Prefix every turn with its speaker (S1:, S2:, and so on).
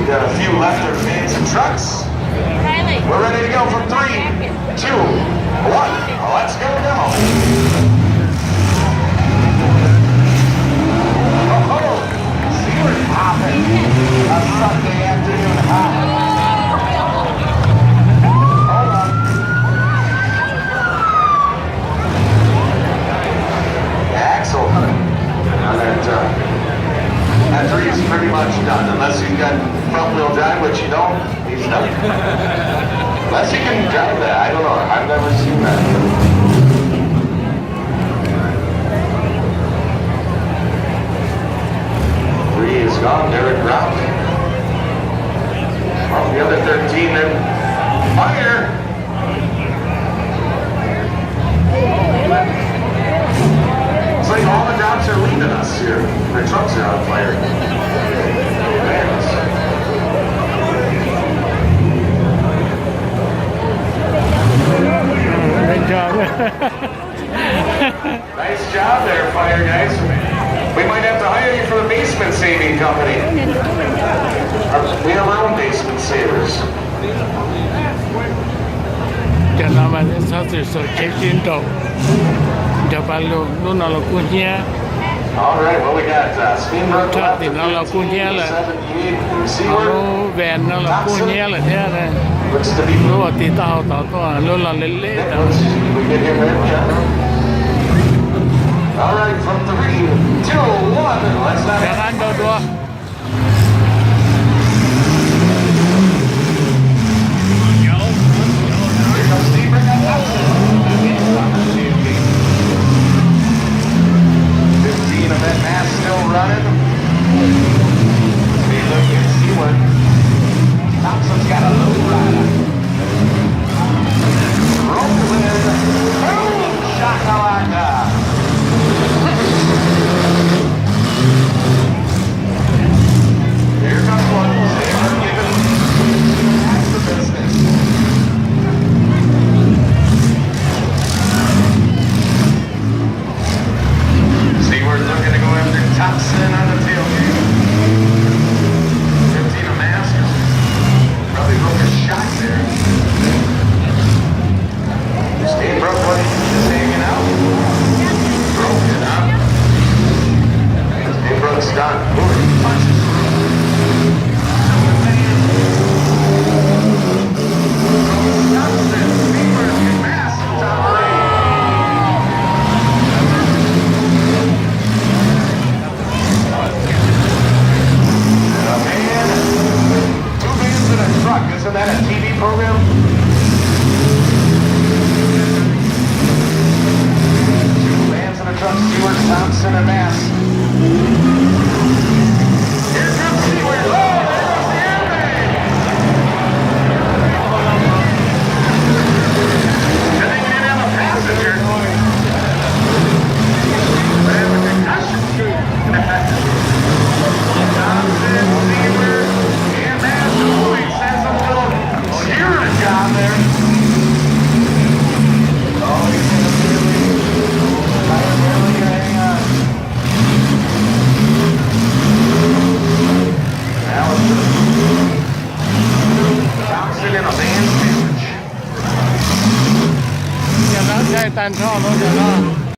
S1: got a few left of vans and trucks. We're ready to go for 3, 2, 1. Let's go demo. Oh, see what's popping. A Sunday afternoon hot. Hold on. Axle on that 3 is pretty much done, unless you've got front wheel drive, which you don't. He's done. Unless you can drive that, I don't know. I've never seen that. 3 is gone. Derek Brown. Oh, the other 13 then. Fire! It's like all the drops are leaving us here. The trucks are on fire.
S2: Great job.
S1: Nice job there, fire guys. We might have to hire you for the basement saving company. We have our own basement savers.
S2: Cho nó mà sao từ số chế chiến đấu cho ba lúc nào là cuốn nhé.
S1: All right, well we got Steenberg
S2: Thật thì nó là cuốn nhé là nó vẹn nó là cuốn nhé là thế này. Lúc mà tí tao lúc là lên lễ đó.
S1: All right, from 3, 2, 1, let's not.
S2: Đang ăn đâu đua. Isn't that a TV program? 2 vans and a truck, Stewart, Thompson, and Mass. Here comes Stewart. Oh, there goes the airbag. I think we didn't have a passenger. But have a concussion. Thompson, Stewart, and Mass. Oh, he says a little cheering job there. Oh, he's going to really hang on. Thompson in a van sandwich. Cho nó chạy tan cho nó cho nó.